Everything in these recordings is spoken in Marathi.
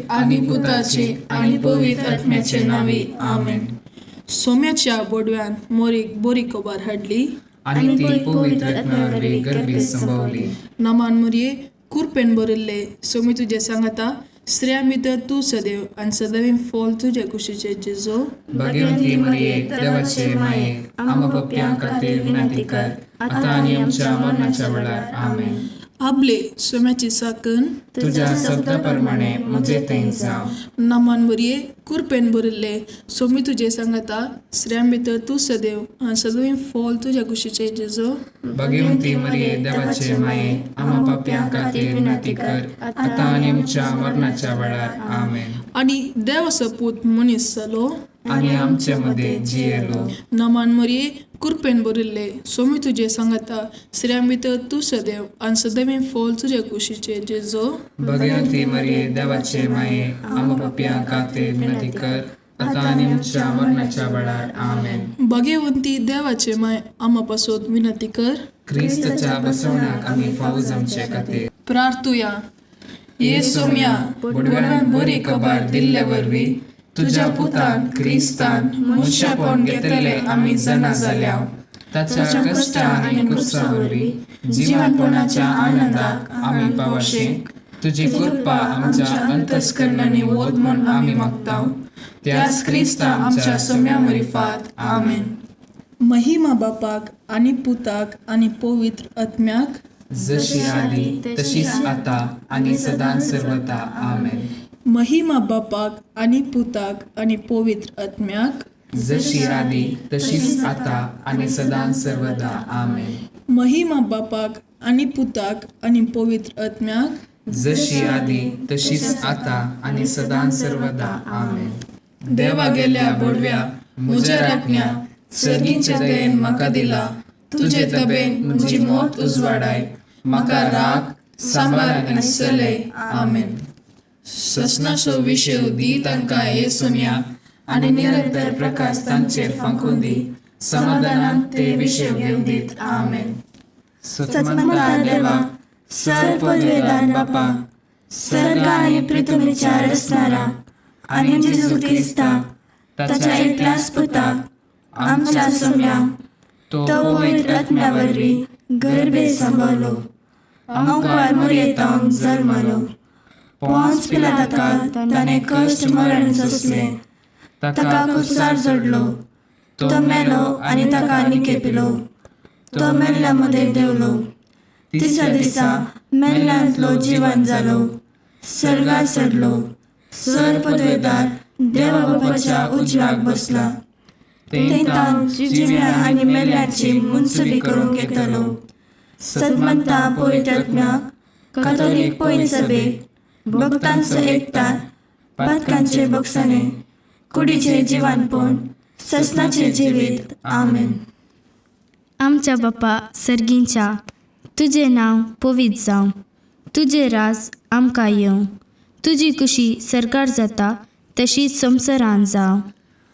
आणि पुताचे आणि पवित्र आत्म्याचे नावे आमेन. सोम्याच्या बोडव्यान मोरीक बोरी कोबार हाडली आणि ती पवित्र आत्म्यावरवी गर्भीत संभवली. नमान मुरये कुरपेन बरिल्ले सोमी तुझे सांगता स्त्रिया भितर तू सदैव आणि सदैव फॉल तुझे कुशीचे जेजो. भाग्यवंती मरिये देवाचे माये आम्हा पप्प्यां खातीर विनंती कर आता आणि आमच्या मरणाच्या वेळार आमेन. आपले सोम्याची साकन तुझ्या शब्दाप्रमाणे म्हजे थंय जावं. नमान मुरये कुरपेन बरिल्ले सोमी तुझे सांगता स्त्रिया भितर तू सदैव आणि सदैव फॉल तुझ्या कुशीचे जेजो. भाग्यवंती मरिये देवाचे माये आम्हा पप्प्यां खातीर विनंती कर आता आणि आमच्या मरणाच्या वेळार आमेन. आणि देवाचो पूत मनीस जालो आणि आमच्या मध्ये जियेलो. नमान मरिये कुरपेन बरिल्ले सोमी तुझे सांगता स्त्रिया भितर तू सदैव आणि सदैव फॉल तुझ्या कुशीचे जेजो. भाग्यवंती मरिये देवाचे माये आम्हा पप्प्यां खातीर विनंती कर आता आणि आमच्या मरणाच्या वेळार आमेन. भाग्यवंती देवाचे माय आम्हा पासून विनंती कर. ख्रिस्ताच्या बसवण्याक आम्ही फावो जमचे खातीर प्रार्थुया. ये सोम्या बोडव्यान बरी खबर दिल्ले वरवी तुझ्या पुतान क्रिस्तान मनशापण घेतले आम्ही जना जाल्या. ताच्या कष्टा आणि कुर्सावरवी जीवनपणाच्या आनंदाक आम्ही पावशेक तुझी कृपा आमच्या अंतस्करणाने वोद म्हूण आम्ही मागताव. त्याच क्रिस्ता आमच्या सोम्यावरी फात आमेन. महिमा बापाक आणि पुताक आणि पवित्र आत्म्याक जशी आली तशीच आता आणि सदां सर्वदा आमेन. महिमा बापाक आणि पुताक आणि पवित्र आत्म्याक जशी आली तशीच आता आणि सदां सर्वदा आमेन. महिमा बापाक आणि पुताक आणि पवित्र आत्म्याक जशी आली तशीच आता आणि सदां सर्वदा आमेन. देवा गेल्या बोडव्या म्हज्या राखण्या सर्गीच्या दयेन म्हाका दिला. तुझे तबेन म्हजी मोत उजवाडाय म्हाका राख सांबाळ आनी चलय आमेन. ससनाचो विशय दी तांकां ये सोम्या आनी निरंतर प्रकाश तांचेर फांकून दी. समाधानान ते विशय घेवन दीत आमेन. सत्मंता देवा सर पदवेदार बापा सर्ग आणि पृथ्वीच्या रचणारा आणि जेजू ख्रिस्ता ताच्या एकल्याच पुताक आमच्या सोम्या तो पवित्र आत्म्यावरवी गर्भे सांभाळलो. अंकुर मोरयेतांक जल्मलो. पोंच पिलाताका ताणें कश्ट मरण सोंसले. ताका कुसार जोडलो. तो मेलो आनी ताका निकेपिलो. तो मेल्ल्या मध्ये देवलो. तिसऱ्या दिसा मेल्ल्यांतलो जिवंत जालो. सर्गार चडलो. सर पदवेदार देवा बापाच्या उजव्याक बसला. तेंतान जिव्या आनी मेल्ल्यांची मुनसुबी करूंक येतलो. सत्मंता पवित्र आत्म्याक कातोलीक पयली सभेक भक्तांचो एकठाण पातकांचे बक्षणे कुडीचे जिवानपण ससनाचे जिवीत आमेन. आमच्या बापा सर्गींच्या तुझे नाव पवित्र जावं. तुझे राज आमकां येवं. तुजी कुशी सरकार जाता तशीच संवसारांत जावं.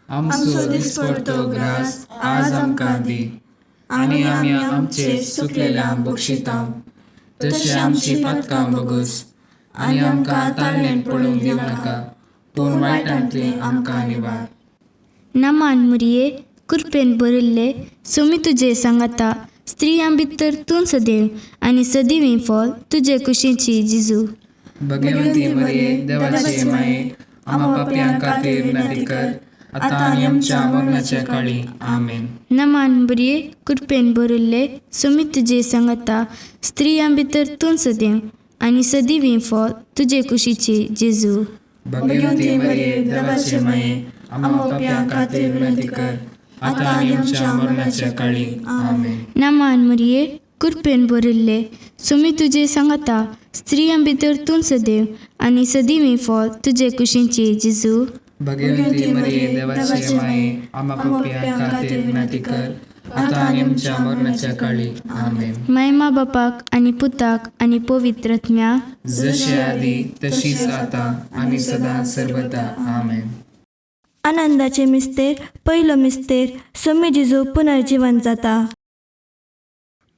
आमचो दिसपडतो ग्रास आज आमकां दी आनी आमी आमचे सुकलेल्यांक बक्षितांव. तशी आमची पातकां बगूस आनी आमकां ताळणेन पडूंक दिवं नाका पूण वायटांतले आमकां निवार. नमान मुरये कुरपेन बरिल्ले सोमी तुझे सांगता स्त्रियां भितर तूं सदैव आनी सदिवीं फॉल तुजे कुशीची जिजू. भगवंती मरिये देवाचे माये आम्हा पाप्यां खातीर विनंती कर आता आणि आमच्या मरणाच्या काळी आमेन. नमान मुरये कुरपेन बरिल्ले सोमी तुझे सांगता स्त्रियां भितर तूं सदैव आनी सदिवीं फॉल तुजे कुशीची जेजू. भगवंती मरिये देवाचे माये आम्हा पाप्यां खातीर विनंती कर आता आणि आमच्या मरणाच्या काळी आमेन. नमान मुरये कुरपेन बरिल्ले सोमी तुझे सांगता स्त्रियां भितर तूं सदैव आनी सदिवीं फॉल तुजे कुशीची जेजू. भगवंती मरिये देवाचे माये आम्हा पाप्यां खातीर विनंती कर आता आणि आमच्या मरणाच्या काळी आमेन. महिमा बापाक आणि पुताक आणि पवित्र आत्म्याक जशी आदी तशीच आता आणि सदा सर्वदा आमेन. आनंदाचे मिस्तेर पयलो मिस्तेर सोमी जिजू पुनर्जीवन जाता.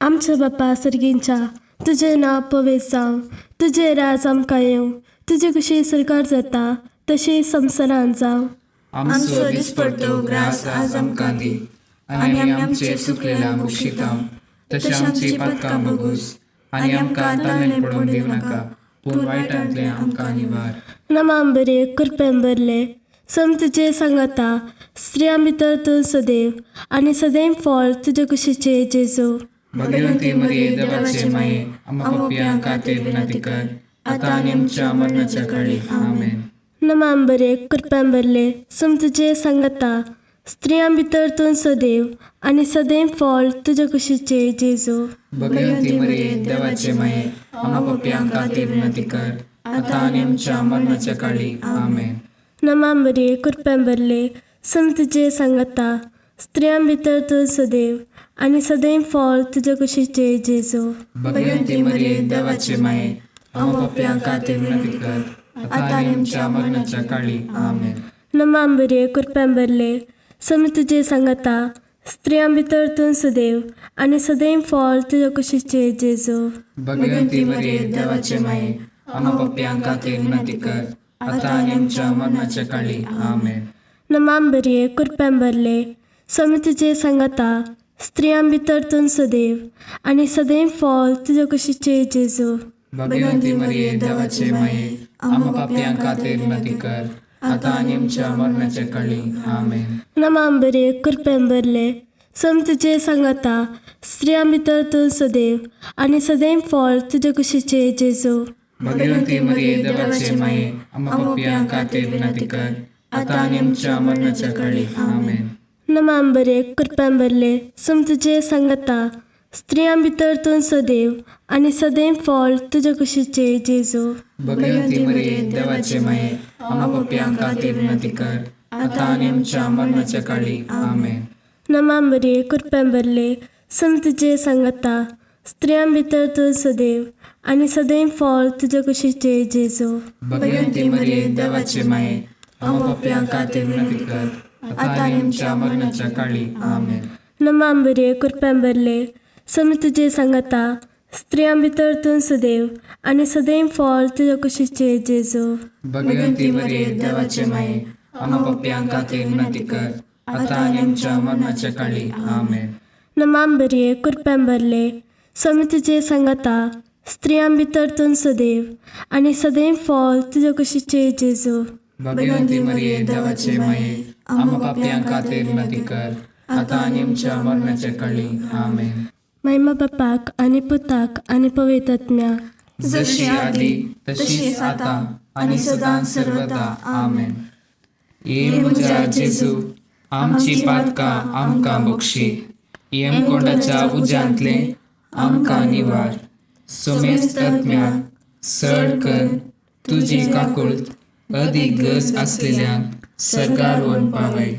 आमच्या बापा सर्गींच्या तुझे नाव पवित्र जावं. तुझे राज आमकां येवं. तुजे कशी सरकार जाता तशी संवसारांत जावं. आमचो दिसपडटो ग्रास आज आमकां दी, आनी आमी आमचे सुकलेल्या बुक्षितांव. तशें आमची पातकां बगूस, आनी आमकां ताळमेन पडोवन दिवं नाका, पूण वायटांतले आमकां निवार. नमाम बरे कृपेन भरले तुजे सांगाता स्त्रियां भितर तूं सदैव आनी सदैव फळ तुजे कुशीचे जेजू. भगवंती मरिये देवाचे माये, आमकां पापियांक खातीर विनंती कर, आतां आनी आमच्या मरणाच्या काळी. आमेन. नमाम बरे कृपेन भरले तुजे सांगाता स्त्रियां भितर तूं सदैव आनी सदैव फळ तुजे कुशीचे जेजू. भगवंती मरिये देवाचे माये, आमकां पापियांक खातीर विनंती कर, आतां आनी आमच्या मरणाच्या काळी. आमेन. नमाम बरे कृपेन भरले तुजे सांगाता स्त्रियां भितर तूं सदैव आनी सदैव फळ तुजे कुशीचे जेजू. भगवंती मरिये देवाचे माये, आमकां पापियांक खातीर विनंती कर, आतां आनी आमच्या मरणाच्या काळी. आमेन. नमाम बरे कृपेन भरले तुजे सांगाता स्त्रियां भितर तूं सदैव आनी सदैव फळ तुजे कुशीचे जेजू. भगवंती मरिये देवाचे माये, आमकां पापियांक खातीर विनंती कर, आतां आनी आमच्या मरणाच्या काळी. आमेन. नमाम बरे कृपेन भरले तुजे सांगाता स्त्रियां भितर तूं सदैव आनी सदैव फळ तुजे कुशीचे जेजू. भगवंती मरिये देवाचे माये, आमकां पापियांक खातीर विनंती कर, आतां आनी आमच्या मरणाच्या काळी. आमेन. नमाम बरे कृपेन भरले तुजे सांगाता स्त्रियां भितर तूं सदैव आनी सदैव फळ तुजे कुशीचे जेजू. भगवंती मरिये देवाचे माये, आमकां पापियांक खातीर विनंती कर, आतां आनी आमच्या मरणाच्या काळी. आमेन. नमाम बरे कृपेन भरले तुजे सांगाता स्त्रियां भितर तूं सदैव आनी सदैव फळ तुजे कुशीचे जेजू. भगवंती मरिये देवाचे माये, आमकां पापियांक खातीर विनंती कर, आतां आनी आमच्या मरणाच्या काळी. आमेन. नमाम बरे कृपेन भरले तुजे सांगाता स्त्रियां भितर तूं सदैव आनी सदैव फळ तुजे कुशीचे जेजू. भगवंती मरिये देवाचे माये, आमकां पापियांक खातीर विनंती कर, आतां आनी आमच्या मरणाच्या काळी. आमेन. नमाम बरे कृपेन भरले तुजे सांगाता स्त्रियां भितर तूं सदैव आनी सदैव फळ तुजे कुशीचे जेजू. भगवंती मरिये देवाचे माये, आमकां पापियांक खातीर विनंती कर, आतां आनी आमच्या मरणाच्या काळी. आमेन. नमाम बरे कृपेन भरले तुजे सांगाता स्त्रियां भितर तूं सदैव आनी सदैव फळ तुजे कुशीचे जेजू. भगवंती मरिये देवाचे माये, आमकां पापियांक खातीर विनंती कर, आतां आनी आमच्या मरणाच्या काळी. आमेन. महिमा बापाक आनी पुताक आनी पवित्र आत्म्याक, जशी आदी तशीच आतां आनी सदां सर्वदा. आमेन. ये म्हज्या जेजू, आमची पातकां आमकां बक्षी, यमकोंडाच्या उज्यांतले आमकां निवार. सोमेस्त आत्म्याक सड कर तुजी काकुळट अदीक गरज आसलेल्यांक सरकार व्हरून पावय.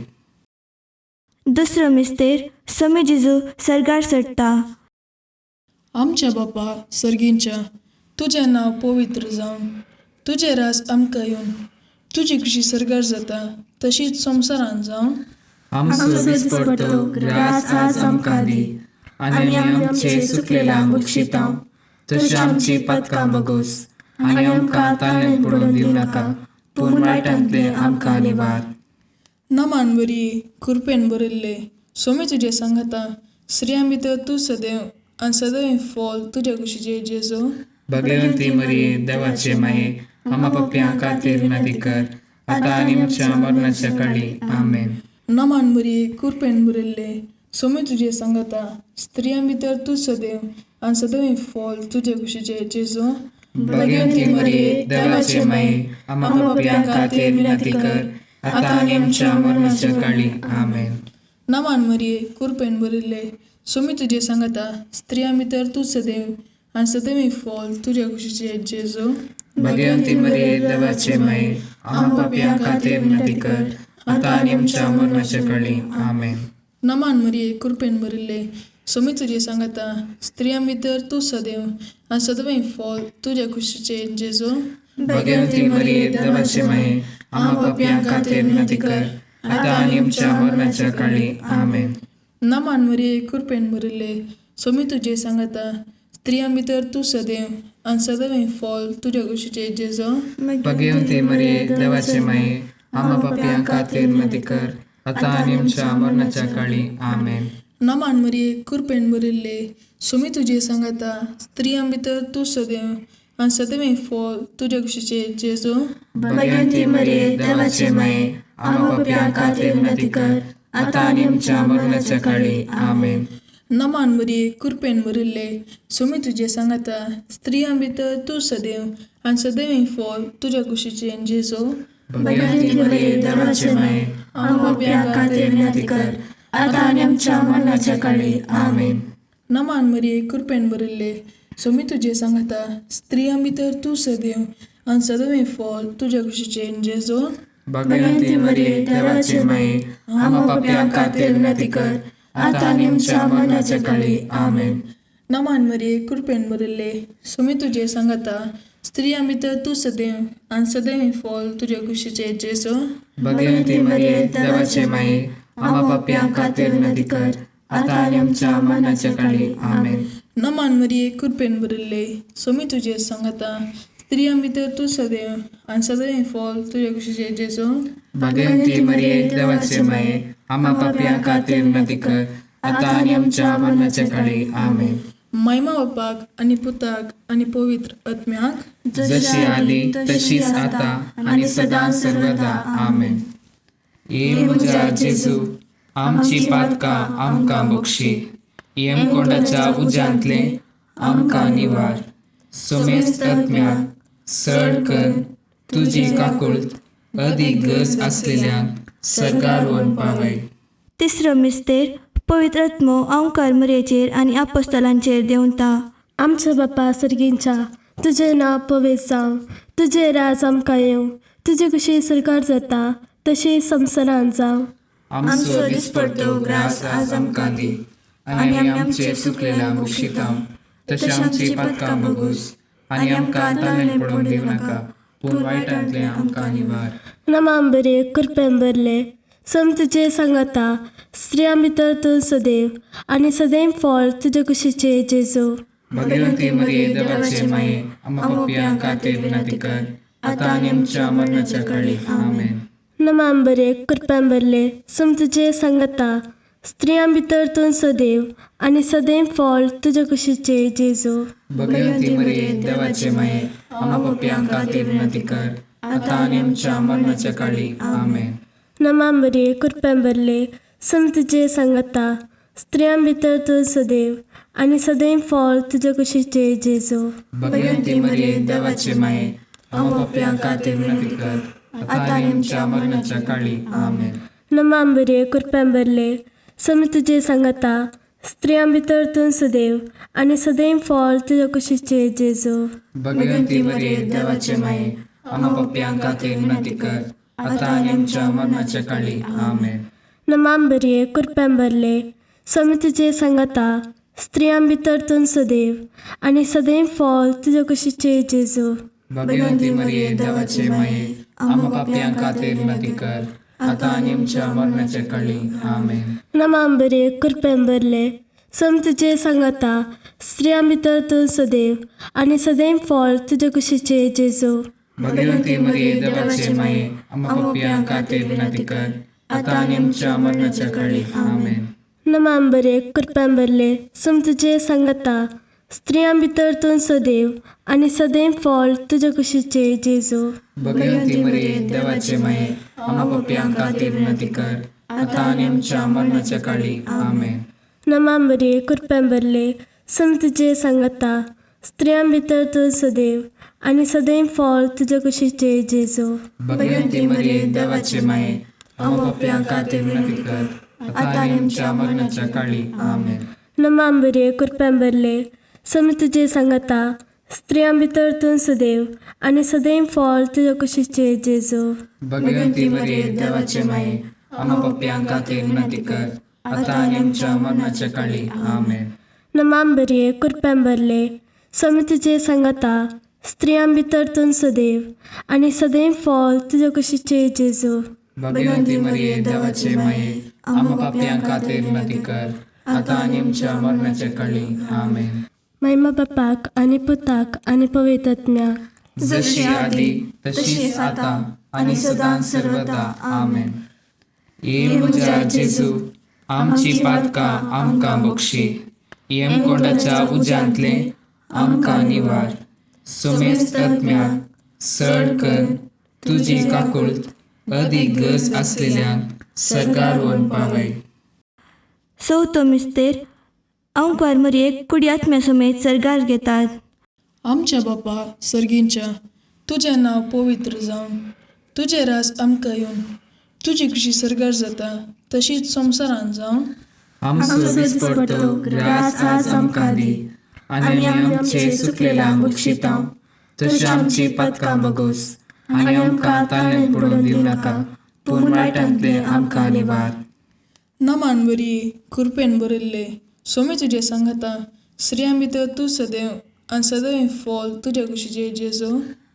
दुसरो मिस्तेर समी जेजू सरगार चडटा. आमच्या बापा सर्गींच्या, तुजें नांव पवित्र जावन, तुजें रास आमकां येवन, तुजी कशी सरकार जाता तशीच संवसारांत जावन. आमचो दिसपडटो ग्रास आज आमकां दी, आनी आमी आमचे सुकलेल्यांक बक्षितांव. तशें आमची पातकां बगूस, आनी आमकां ताळमेन पडोवन दिवं नाका, पूण वायटांतले आमकां निवार. नमान बरी कृपेन बरयल्ले सोमी तुजे सांगाता स्त्रियां भितर तूं सदैव आनी सदैव फळ तुजे कुशीचे जेजू. भगवंती मरिये देवाचे माये, आमकां पापियांक खातीर विनंती कर, आतां आनी आमच्या मरणाच्या काळी. आमेन. नमान बरी कृपेन बरयल्ले सोमी तुजे सांगाता स्त्रियां भितर तूं सदैव आनी सदैव फळ तुजे कुशीचे जेजू. भगवंती मरिये देवाचे माये, आमकां पापियांक खातीर विनंती कर, आतां आनी आमच्या मरणाच्या काळी. आमेन. नमान मरिये कृपेन बरयल्ले सोमी तुजे सांगाता स्त्रियां भितर तूं सदैव आनी सदैव फळ तुजे कुशीचे जेजू. भगवंती मरिये देवाचे माये, आमकां पापियांक खातीर विनंती कर, आतां आनी आमच्या मरणाच्या काळी. आमेन. नमान मरिये कृपेन बरयल्ले सोमी तुजे सांगाता स्त्रियां भितर तूं सदैव आनी सदैव फळ तुजे कुशीचे जेजू. भगवंती मरिये देवाचे माये, आमकां पापियांक खातीर विनंती कर, आतां आनी आमच्या मरणाच्या काळी. आमेन. नमान मरिये कृपेन बरयल्ले सोमी तुजे सांगाता स्त्रियां भितर तूं सदैव आणि सदैव फॉल तुझ्या कुशीचे जेजो. भगवंती मरिये देवाचे माये, आम्हा पापियां खातीर विनंती कर, आता आणि आमच्या मरणाच्या काळी. आमेन. नमान मरिये कृपेन भरिल्ले, सुमी तुझे सांगता, स्त्रियां भितर तू सदैव आणि सदैव फॉल तुझ्या कुशीचे जेजो. भगवंती मरिये देवाचे माये, आम्हा पापियां खातीर विनंती कर, आता आणि आमच्या मरणाच्या काळी. आमेन. नमान मरिये कृपेन भरिल्ले, सुमी तुझे सांगता, स्त्रियां भितर तू सदैव आणि सदैव फॉल तुझ्या कुशीचे जेजो. भगवंती मरिये देवाचे माये, आम्हा पापियां खातीर विनंती कर, आता आणि आमच्या मरणाच्या काळी. आमेन. नमान मरिये कृपेन भरिल्ले, सुमी तुझे सांगता, स्त्रियां भितर तू सदैव आणि सदैव फॉल तुझ्या कुशीचे जेजो. भगवंती मरिये देवाचे माये, आम्हा पापियां खातीर विनंती कर, आता आणि आमच्या मरणाच्या काळी. आमेन. नमान मरिये कृपेन भरिल्ले, सुमी तुझे सांगता, स्त्रियां भितर तू सदैव आणि सदैव फॉल तुझ्या कुशीचे जेजो. भगवंती मरिये देवाचे माये, आम्हा पापियां खातीर विनंती कर, आता आणि आमच्या मरणाच्या काळी. आमेन. नमान मरिये कृपेन भरिल्ले, सुमी तुझे सांगता, स्त्रियां भितर तू सदैव आणि सदैव फॉल तुझ्या कुशीचे जेजो. भगवंती मरिये देवाचे माये, आम्हा पापियां खातीर विनंती कर, आता आणि आमच्या मरणाच्या काळी. आमेन. महिमा बापाक आणि पुताक आणि पवित्र आत्म्याक, जशी आली तशीच आता आणि सदा सर्वदा. आमेन. ये म्हज्या जेजू, आमची पातकां आमकां बक्षी, येमकोंडाच्या उज्यांतले आमकां निवार. सोमेस्त आत्म्याक सड कर तुजी काकुळट, अदीक गरज आसलेल्यांक सरकार व्हरून पावय. तिसरो मिस्तेर पवित्र आत्मो ओंकार मरयेचेर आनी आपोस्तलांचेर देंवता. आमच्या बापा सर्गींच्या, तुझें नांव पवित्र जावं, तुजें राज आमकां येवं, तुजे कशी सरकार जाता तशी संवसारांत जावं. आमचो दिसपडटो ग्रास आज आमकां दी, आनी आमी आमचे चुकलेल्या बक्षितां, तशें आमची पातकां बगूस, आनी आमकां ताणेन पडोवंक दिवं नाका, पूण वायटांतले आमकां निवार. नमांबरे कृपेन भरले, सम तुजे सांगता, स्त्रियां भितर तूं सदैव आनी सदैव फॉल तुजे कुशीचे जेजो. भगवंती मरिये देवाचे माये, आम्हा पापियां खातीर विनंती कर, आता आनी आमच्या मरणाच्या काळी. आमेन. नमांबरे कृपेन भरले, सम तुजे सांगता, स्त्रियां भितर तूं सदैव आनी सदैव फॉल तुजे कुशीचे जेजो. भगवंती मरिये देवाचे माये, आम्हा पापियां खातीर विनंती कर, आता आनी आमच्या मरणाच्या काळी. आमेन. नमांबरे कृपेन भरले, सम तुजे सांगता, स्त्रियां भितर तूं सदैव आनी सदैव फॉल तुजे कुशीचे जेजो. भगवंती मरिये देवाचे माये, आम्हा पापियां खातीर विनंती कर, आता आनी आमच्या मरणाच्या काळी. आमेन. नमांबरे कृपेन भरले, सम तुजे सांगता, स्त्रियां भितर तूं सदैव आनी सदैव फॉल तुजे कुशीचे जेजो. भगवंती मरिये देवाचे माये, आम्हा पापियां खातीर विनंती कर, आता आनी आमच्या मरणाच्या काळी. आमेन. नमांबरे कृपेन भरले, सम तुजे सांगता, स्त्रियां भितर तूं सदैव आनी सदैव फॉल तुजे कुशीचे जेजो. भगवंती मरिये देवाचे माये, आम्हा पापियां खातीर विनंती कर, आता आनी आमच्या मरणाच्या काळी. आमेन. नमांबरे कृपेन भरले, सम तुजे सांगता, स्त्रियां भितर तूं सदैव आनी सदैव फॉल तुजे कुशीचे जेजो. भगवंती मरिये देवाचे माये, आम्हा पापियां खातीर विनंती कर, आता आनी आमच्या मरणाच्या काळी. आमेन. नमांबरे कृपेन भरले, सम तुजे सांगता, स्त्रियां भितर तूं सदैव आनी सदैव फॉल तुजे कुशीचे जेजो. भगवंती मरिये देवाचे माये, आम्हा पापियां खातीर विनंती कर, आता आनी आमच्या मरणाच्या काळी. आमेन. नमांबरे कृपेन भरले, सम तुजे सांगता, स्त्रियां भितर तूं सदैव आनी सदैव फॉल तुजे कुशीचे जेजो. भगवंती मरिये देवाचे माये, आम्हा पापियां खातीर विनंती कर, आता आनी आमच्या मरणाच्या काळी. आमेन. नमांबरे कृपेन भरले, सम तुजे सांगता, स्त्रियां भितर तूं सदैव आनी सदैव फॉल तुजे कुशीचे जेजो. भगवंती मरिये देवाचे माये, आम्हा पापियां खातीर विनंती कर, आता आनी आमच्या मरणाच्या काळी. आमेन. नमांबरे कृपेन भरले, सम तुजे सांगता, स्त्रियां भितर तूं सदैव आनी सदैव फॉल तुजे कुशीचे जेजो. भगवंती मरिये देवाचे माये, आम्हा पापियां खातीर विनंती कर, आता आनी आमच्या मरणाच्या काळी. आमेन. महिमा बापाक आनी पुताक आनी पवित्र आत्म्याक, जशी आदी तशीच आता आणि सदां सर्वदा आमेन. ये म्हज्या जेजू, आमची पातकां आमकां बक्षी, येमकोंडाच्या उज्यांतले आमकां निवार. सोमेस्त आत्म्याक सड कर तुजी काकुळट अदीक गरज असलेल्यांक सरकार व्हरून पावय. चवथो मिस्तेर ओंकार मरयेक कुडी आत्म्या समेत सर्गार घेतात. आमच्या बापा सर्गींच्या, तुजें नांव पवित्र जावन, तुजें रास आमकां येवन, तुजी कशी सरकार जाता तशीच संवसारांत जावन. आमचो दिसपडटो ग्रास आज आमकां दी, आनी आमी आमचे सुकलेल्यांक बक्षितांव. तशी आमची पातकां बगोस, आनी आमकां ताळ्यान पडून दिवं नाका, पूण वायटांतले आमकां निवार. नमान बरी कृपेन बरयल्ले, सोमी तुजे सांगाता, स्त्रियां भितर तूं सदैव आनी सदैव फॉल तुज्या कुशीचे जेजू.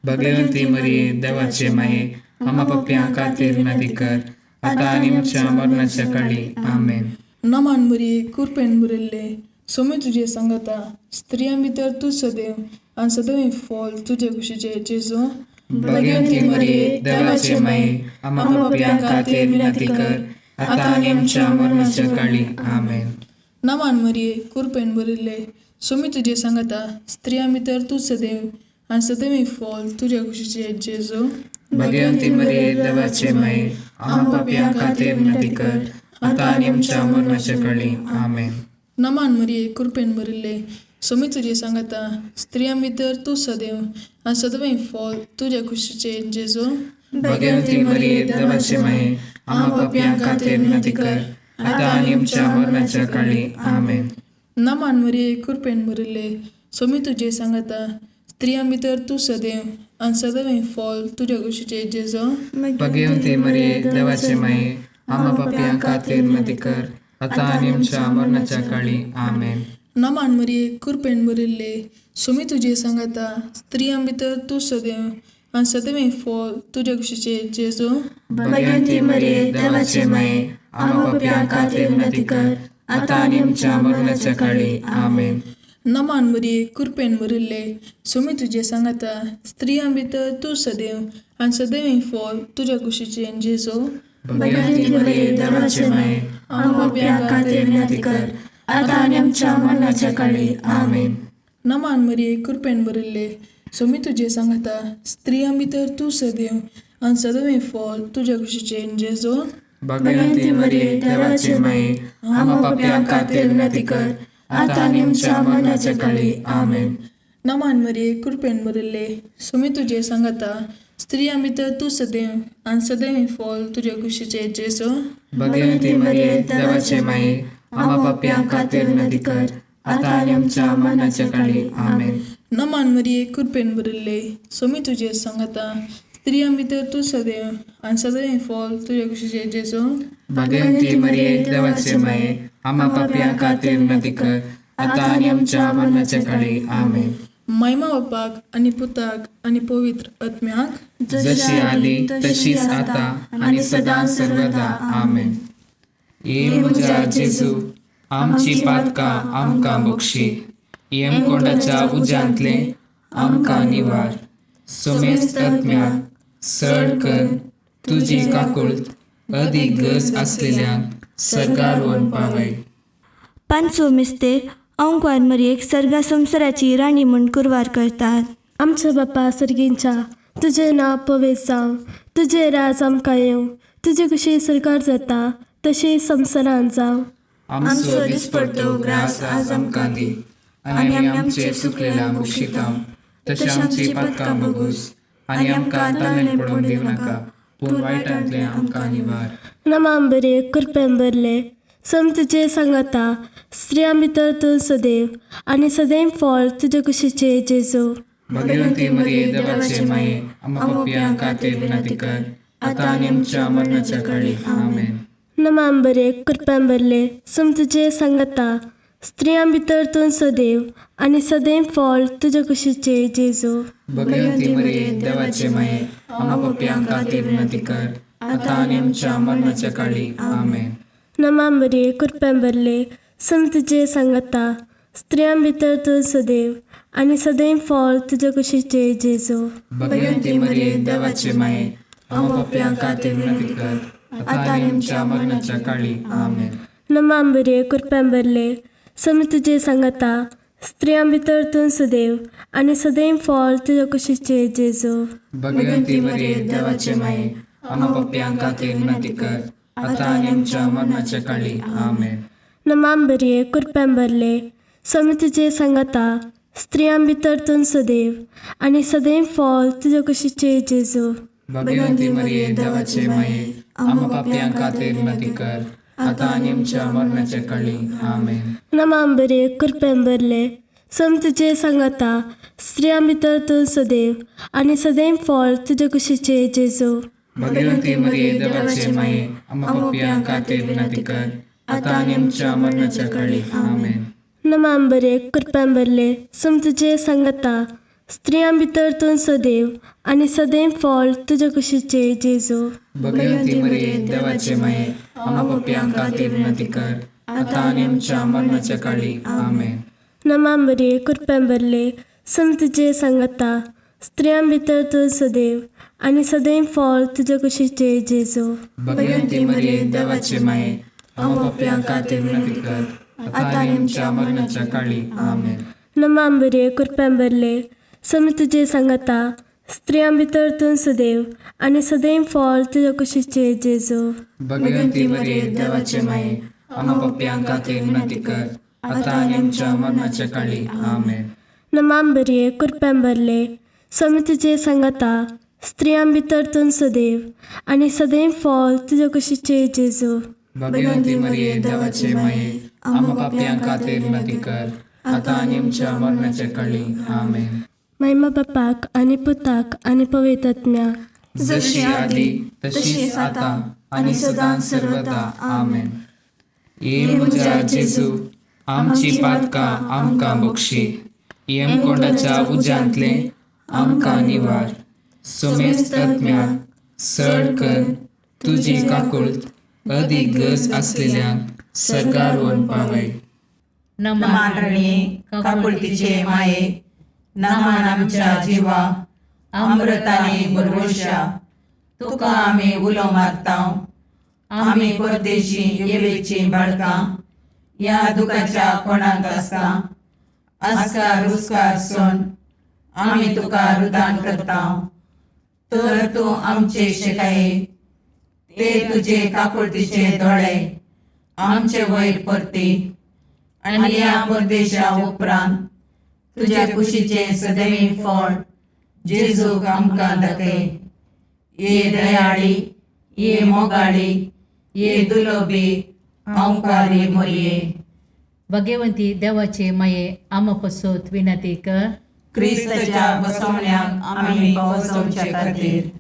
भगवंती मरिये देवाचे माये, आम्हा पापयांक खातीर विनंती कर, आतां आनी आमच्या मरणाच्या काळी आमेन. नमान बरी कृपेन बरयल्ले, सोमी तुजे सांगाता, स्त्रियां भितर तूं सदैव आनी सदैव फॉल तुज्या कुशीचे जेजू. भगवंती मरिये देवाचे माये, आम्हा पापयांक खातीर विनंती कर, आतां आनी आमच्या मरणाच्या काळी आमेन. नमान मरिये कृपेन बरयल्ले, सोमी तुजे सांगाता, स्त्रियां भितर तूं सदैव आनी सदैव फॉल तुज्या कुशीचे जेजू. भगवंती मरिये देवाचे माये, आम्हा पापयांक खातीर विनंती कर, आतां आनी आमच्या मरणाच्या काळी आमेन. नमान मरिये कृपेन बरयल्ले, सोमी तुजे सांगाता, स्त्रियां भितर तूं सदैव आनी सदैव फॉल तुज्या कुशीचे जेजू. भगवंती मरिये देवाचे माये, आम्हा पापयांक खातीर विनंती कर, आतां आनी आमच्या मरणाच्या काळी आमेन. नमान मरिये कृपेन बरयल्ले, सोमी तुजे सांगाता, स्त्रियां भितर तूं सदैव आनी सदैव फॉल तुज्या कुशीचे जेजू. भगवंती मरिये देवाचे माये, आम्हा पापयांक खातीर विनंती कर, आतां आनी आमच्या मरणाच्या काळी आमेन. नमान मरिये कृपेन बरयल्ले, सोमी तुजे सांगाता, स्त्रियां भितर तूं सदैव आनी सदैव फॉल तुज्या कुशीचे जेजू. भगवंती मरिये देवाचे माये, आम्हा पापयांक खातीर विनंती कर, आतां आनी आमच्या मरणाच्या काळी आमेन. नमान मरिये कृपेन बरयल्ले, सोमी तुजे सांगाता, स्त्रियां भितर तूं सदैव आनी सदैव फॉल तुज्या कुशीचे जेजू. भगवंती मरिये देवाचे माये, आम्हा पापयांक खातीर विनंती कर, आतां आनी आमच्या मरणाच्या काळी आमेन. नमान मरिये कृपेन बरयल्ले, सोमी तुजे सांगाता, स्त्रियां भितर तूं सदैव आनी सदैव फॉल तुज्या कुशीचे जेजू. भगवंती मरिये देवाचे माये, आम्हा पापयांक खातीर विनंती कर, आतां आनी आमच्या मरणाच्या काळी आमेन. नमान मरिये कृपेन बरयल्ले, सोमी तुजे सांगाता, स्त्रियां भितर तूं सदैव आनी सदैव फॉल तुज्या कुशीचे जेजू. भगवंती मरिये देवाचे माये, आम्हा पापयांक खातीर विनंती कर, आतां आनी आमच्या मरणाच्या काळी आमेन. नमान मरिये कृपेन बरयल्ले, सोमी तुजे सांगाता, स्त्रियां भितर तूं सदैव आनी सदैव फॉल तुज्या कुशीचे जेजू. भगवंती मरिये देवाचे माये, आम्हा पापयांक खातीर विनंती कर, आतां आनी आमच्या मरणाच्या काळी आमेन. महिमा बापाक आनी पुताक आनी पवित्र आत्म्याक, जशी आदी तशीच आता आणि सदां सर्वदा आमेन. ये म्हज्या जेजू, आमची पातकां आमकां बक्षी, येमकोंडाच्या उज्यांतले आमकां निवार. सोमेस्त आत्म्याक सड कर तुजी काकुळट अदीक गरज असलेल्यांक सरकार व्हरून पावय. पांचवो मिस्तेर ओंकार मरयेक सर्गा संवसाराची राणी म्हूण कुरवार करतात. आमच्या बापा सर्गींच्या, तुजें नांव पवित्र जावं, तुजें राज आमकां येवं, तुजी कशी सरकार जाता तशी संवसारांत जावं. आमचो दिसपडटो ग्रास आज आमकां दी, आनी आमी आमचे सुकलेल्यांक बक्षितांव. तशी आमची पातकां बगूस, आनी आमकां ताळ्यान पडून दिवं नाका, पूण वायटांतले आमकां निवार. नमान बरे कृपेन बरले, सोमी तुजे सांगाता, स्त्रियां भितर तूं सदैव आनी सदैव फॉल तुज्या कुशीचे जेजू. भगवंती मरिये देवाचे माये, आम्हा पापयांक खातीर विनंती कर, आतां आनी आमच्या मरणाच्या काळी आमेन. नमान बरे कृपेन बरले, सोमी तुजे सांगाता, स्त्रियां भितर तूं सदैव आनी सदैव फॉल तुज्या कुशीचे जेजू. भगवंती मरिये देवाचे माये, आम्हा पापयांक खातीर विनंती कर, आतां आनी आमच्या मरणाच्या काळी आमेन. नमान बरे कृपेन बरले, सोमी तुजे सांगाता, स्त्रियां भितर तूं सदैव आनी सदैव फळ तुज्या कुशीचे जेजू. भगवंती मरिये देवाचे माये, आमकां पाप्यांक खातीर विनंती कर, आता आनी आमच्या मरणाच्या काळी. आमेन. नमांबरे कृपेंबरले समी तुजे सांगता, स्त्रियां भितर तूं सदैव आनी सदैव फळ तुज्या कुशीचे जेजू. भगवंती मरिये देवाचे माये, आमकां पाप्यांक खातीर विनंती कर, आता आनी आमच्या मरणाच्या काळी. आमेन. नमांबरे कृपेंबरले समी तुजे सांगता, स्त्रियां भितर तूं सदैव आनी सदैव फळ तुज्या कुशीचे जेजू. भगवंती मरिये देवाचे माये, आमकां पाप्यांक खातीर विनंती कर, आता आनी आमच्या मरणाच्या काळी. आमेन. नमांबरे कृपेंबरले समी तुजे सांगता, स्त्रियां भितर तूं सदैव आनी सदैव फळ तुज्या कुशीचे जेजू. भगवंती मरिये देवाचे माये, आमकां पाप्यांक खातीर विनंती कर, आता आनी आमच्या मरणाच्या काळी. आमेन. नमांबरे कृपेंबरले समी तुजे सांगता, स्त्रियां भितर तूं सदैव आनी सदैव फळ तुज्या कुशीचे जेजू. भगवंती मरिये देवाचे माये, आमकां पाप्यांक खातीर विनंती कर, आता आनी आमच्या मरणाच्या काळी. आमेन. नमांबरे कृपेंबरले समी तुजे सांगता, स्त्रियां भितर तूं सदैव आनी सदैव फळ तुज्या कुशीचे जेजू. भगवंती मरिये देवाचे माये, आमकां पाप्यांक खातीर विनंती कर, आता आनी आमच्या मरणाच्या काळी. आमेन. नमांबरे कृपेंबरले समी तुजे सांगता, स्त्रियां भितर तूं सदैव आनी सदैव फळ तुज्या कुशीचे जेजू. भगवंती मरिये देवाचे माये, आमकां पाप्यांक खातीर विनंती कर, आता आनी आमच्या मरणाच्या काळी. आमेन. नमांबरे कृपेंबरले समी तुजे सांगता, स्त्रियां भितर तूं सदैव आनी सदैव फळ तुज्या कुशीचे जेजू. भगवंती मरिये देवाचे माये, आमकां पाप्यांक खातीर विनंती कर, आता आनी आमच्या मरणाच्या काळी. आमेन. महिमा बापाक आनी पुताक आनी पवित्र आत्म्याक, जशी आदी तशीच आता आनी सदां सर्वदा. आमेन. ये म्हज्या जेजू, आमची पातकां आमकां बक्षी, यमकोंडाच्या उज्यांतले आमकां निवार. सोमेस्त आत्म्याक सड कर तुजी काकुळट अदीक गरज आसलेल्यांक सरकार व्हरून पावय. नमान रणे काकुळतीचे माये, नमान आमच्या जिवा, अमृताने भरवशा, तुका आमी उलो मारताव. आमी परदेशी येवेची बाळकां, या दुखाच्या कोणाक आसता, आस्कार रुस्कार सोन आमी तुका रुदान करताव. तर तूं आमचे शेकाये, ते तुजे काकुळतीचे दोळे आमचे वयर परती, आनी या परदेशा उपरांत तुज्या कुशीचे सदैव फळ जेजूक आमकां दाखय. ये दयाळी, ये मोगाळी, ये दुलोबी अंकारी मरिये. भगवंती देवाचे माये, आम पसोत विनंती कर. क्रिस्ताच्या बसवण्याक आमी पावसोवचे खातीर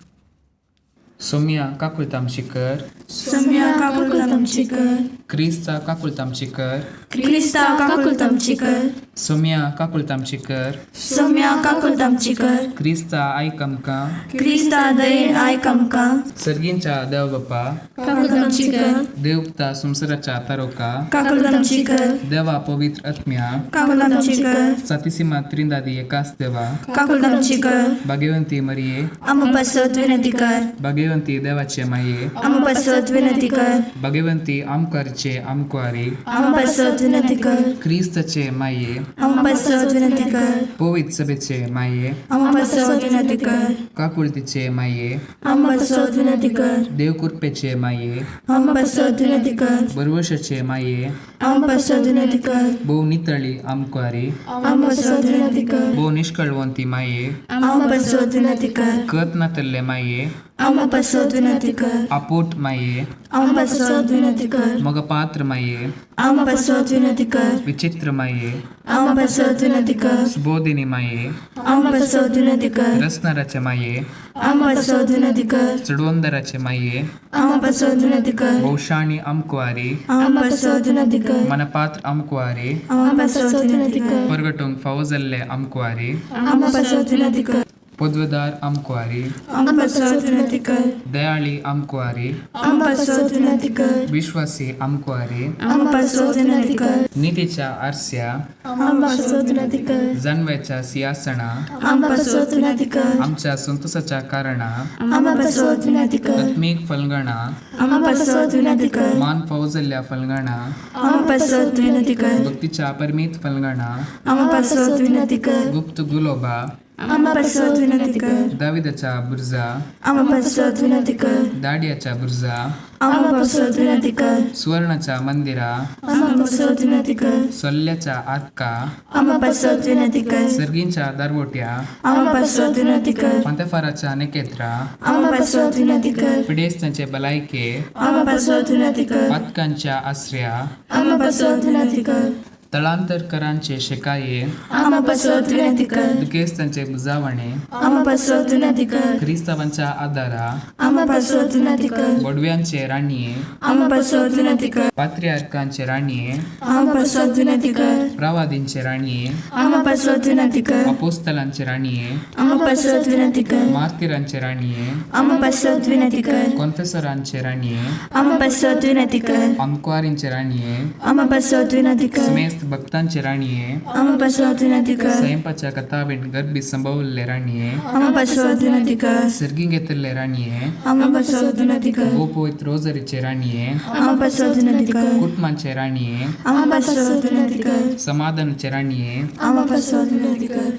सोम्या काकुळतामची कर, सम्या काकुळतामची कर, क्रिस्ता काकुळतामची कर, क्रिस्ता काकुळतामची कर, सोम्या काकुळतामची कर, सम्या काकुळतामची कर, क्रिस्ता आयक आमकां. क्रिस्ता दयेन आयक आमकां. सर्गींच्या देव बापा, काकुळतामची कर, देवता संवसाराच्या तारोका, काकुळतामची कर, देवा पवित्र आत्म्या, काकुळतामची कर, सातिसिमा त्रिंदादी एकाच देवा, काकुळतामची कर. भगवंती मरिये, आम पसत विनंती कर, भगवंती देवाचे माये, आम पसत विनंती कर, भगवंती आमकारचे आमकुआरी, आम पसत विनंती कर, क्रिस्तचे माये, आम पसत विनंती कर, पवित्र सभेचे माये, आम पसत विनंती कर, काकुळतीचे माये, आम पसत विनंती कर, देवकृपेचे माये, आम पसत विनंती कर, बरवशाचे माये, आम पसत विनंती कर, भोव नितळी आमकुआरी, आम पसत विनंती कर, भोव निष्कळवंती माये, आम पसत विनंती कर, कत नातल्ले माये, आम पसत विनंती कर, आपोट माये, आम पसत विनंती कर, मग पात्र माये, आम पसत विनंती कर, विचित्र माये, आम पसत विनंती कर, सुबोधिनी माये, आम पसत विनंती कर, रसनाराचे माये, आम पसत विनंती कर, चडवंदराचे माये, आम पसत विनंती कर, भौशाणी आमकुआरी, आम पसत विनंती कर, मनपात्र आमकुआरी, आम पसत विनंती कर, परगटूंक फावो जाल्ले आमकुआरी, आम पसत विनंती कर, पदवेदार आमकुआरी, आमकां पासत विनंती कर. दयाळी आमकुआरी, आमकां पासत विनंती कर. विश्वासी आमकुआरी, आमकां पासत विनंती कर. नीतीच्या आरस्या, आमकां पासत विनंती कर. जानव्याच्या सिंहासना, आमकां पासत विनंती कर. आमच्या संतोषाच्या कारणा, आमकां पासत विनंती कर. आत्मीक फलगणा, आमकां पासत विनंती कर. मान फावजल्ल्या फलगणा, आमकां पासत विनंती कर. भक्तीच्या परमीत फलगणा, आमकां पासत विनंती कर. गुप्त गुलोबा, आमकां पासत विनंती कर. दाविदाच्या बुर्जा, आमकां पासत विनंती कर. दाडियाच्या बुर्जा, आमकां पासत विनंती कर. सुवर्णाच्या मंदिरा, आमकां पासत विनंती कर. सोल्ल्याच्या आर्का, आमकां पासत विनंती कर. सर्गींच्या दारवोट्या, आमकां पासत विनंती कर. पंतफाराच्या नेकेत्रा, आमकां पासत विनंती कर. पिडेस्तांचे भलायके, आमकां पासत विनंती कर. पातकांच्या आश्रया, आमकां पासत विनंती कर. तळांतरकरांचे शेकाये, आमकां पासत विनंती कर. दुखेस्तांचे बुजावणे, आमकां पासत विनंती कर. क्रिस्तावांच्या आदारा, आमकां पासत विनंती कर. बडव्यांचे राणये, आमकां पासत विनंती कर. पात्र्यार्कांचे राणये, आमकां पासत विनंती कर. प्रवादींचे राणये, आमकां पासत विनंती कर. अपोस्तलांचे राणये, आमकां पासत विनंती कर. मार्तिरांचे राणये, आमकां पासत विनंती कर. कॉन्फेसरांचे राणये, आमकां पासत विनंती कर. आमकुआरींचे राणये, आमकां पासत विनंती कर. समेस्त भक्तांचे राणये, आमकां पासत विनंती कर. स्वयंपाच्या कथाबीन गर्भी संभवल्ले राणये, आमकां पासत विनंती कर. सर्गी घेतले राणये, आमकां पासत विनंती कर. गोपवित्र रोजरीचे राणये, आमकां पासत विनंती कर. कुटुंबांचे राणये, आमकां पासत विनंती कर. समाधानाचे राणये, आमकां पासत विनंती कर.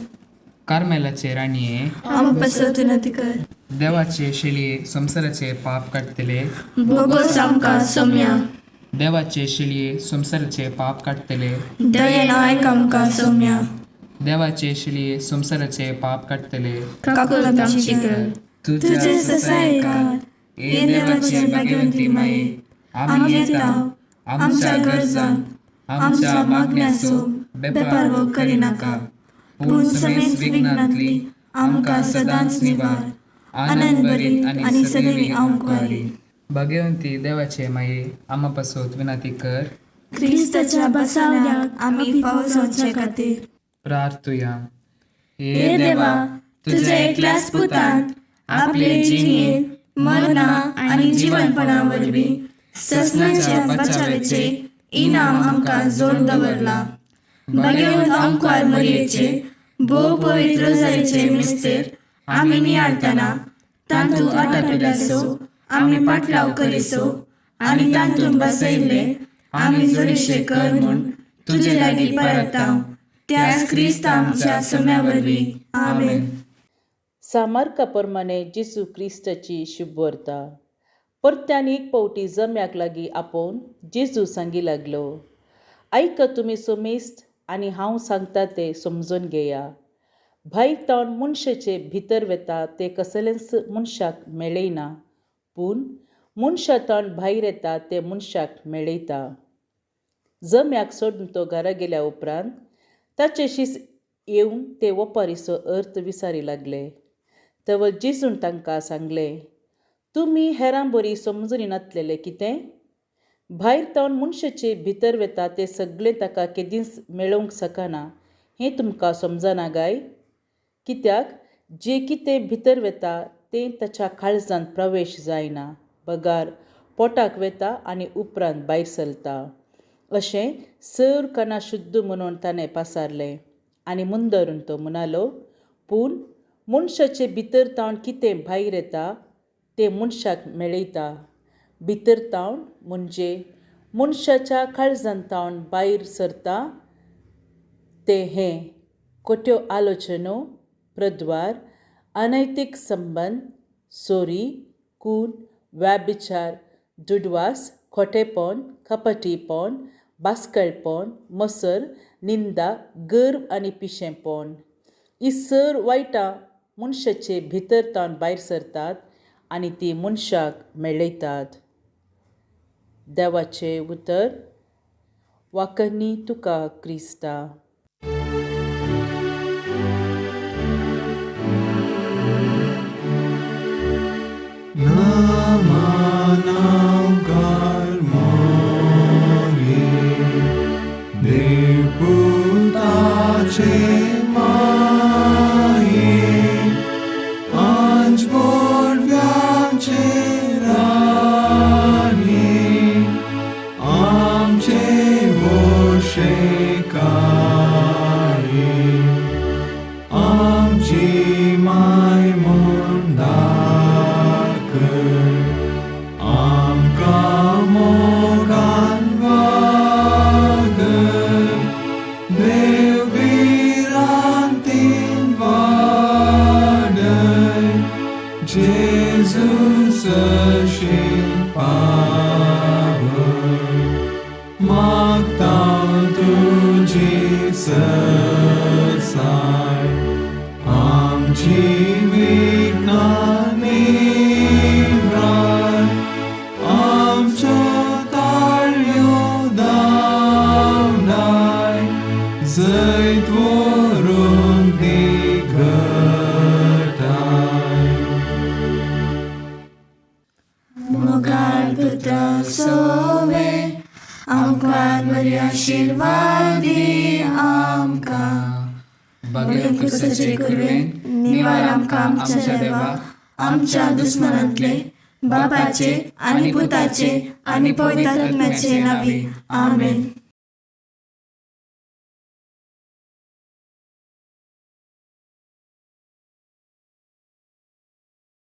कार्मेलाचे राणये, आमकां पासत विनंती कर. देवाचे शिळये संसाराचे पाप काढतले, भोगोस आमकां सौम्या. देवाचे शिळये संसाराचे पाप काढतले, दयेन आयक आमकां सौम्या. देवाचे शिळये संसाराचे पाप काढतले. काकूत आमची कर. तुझे सहाय्यकार हे देवाचे भाग्यवंती माये, आमी येता आमच्या गरजांक, आमच्या मागण्याचो बेपारवो करिनाका, पूण समेस्त विघ्नांतली आमकां सदांच निवार. आनंद बरी आनी सदैवी आमकुआरी. भाग्यवंती देवाचे माये, आम्हा पासत विनंती कर. क्रिस्ताच्या बसावण्याक आमी पावल जावचे खातीर प्रार्थुया. हे देवा, तुझ्या एकल्याच पुतान आपले जिणेन मरणा आनी जीवनपणा वरवीं ससनाच्या बचावेचे इनाम आमकां जोड दवरला. भाग्यवंत आमकुआर मरयेचे भोव पवित्र रोजारीचे मिस्तेर आमी नियाळतना तांतू आटापिल्यासो आमी पाटलाव करिसो आनी तांतून बसयल्ले आमी जोडीशे कर म्हूण तुजे लागीं परतांव. त्याच क्रिस्त आमच्या सोम्या वरवीं. आमेन. सामार्का प्रमाणे जेसू क्रिस्ताची शुभ वार्ता. परत्यान एक पावटी जम्याक लागीं आपोवन जेजू सांगी लागलो, आयका तुमी सोमेस्त आनी हांव सांगता ते समजून घेया. भायर तावन मनशाचे भितर वेता ते कसलेंच मनशाक मेळयना, पूण मनशा तावन भायर येता ते मनशाक मेळयता. जम्याक सोडून तो घरा गेल्या उपरांत ताचे शीस येवन ते वपारीचो अर्थ विचारी लागले. तेवळ जेजून तांकां सांगले, तुमी हेरां बरी समजून नासलेले कितें? भायर तावन मनशाचे भितर वेता ते सगळें ताका केदींच मेळोवंक शकना हें तुमकां समजना काय? कित्याक जे कितें भितर वेता तें ताच्या काळजांत प्रवेश जायना, बगार पोटाक वेता आनी उपरांत भायर सरता. अशें सर कणा शुद्ध म्हणून ताणें पासारलें. आनी मुंदरून तो म्हणालो, पूण मनशाचे भितर तावन कितें भायर येता तें मनशाक मेळयता. भितर तावन म्हणजे मनशाच्या काळजांत तावन भायर सरता तें हें: खोट्यो आलोचनो, प्रद्वार, अनैतीक संबंद, चोरी, खून, व्याभिचार, दुडवास, खोटेपण, कपटीपण, बासकळपण, मसर, निंदा, गर्व आनी पिशेंपण. ही सर वायटां मनशाचे भितर तावन भायर सरतात आनी ती मनशाक मेळयतात. देवाचें उतर. वाकणी तुका क्रिस्ता. ससाय आमची विज्ञानी राय आमचो ताळयो दावनाय जैत वरून दिगटाय मोगाळ पुत्र सोवे आमकां बरी आशिर्वाद दी आमकां भगेन क्रिस्ताचे कुरवेन निवार आमकां आमच्या देवा आमच्या दुस्मनांतले बापाचे आनी पुताचे आनी पवित्र आत्म्याचे नावी आमेन.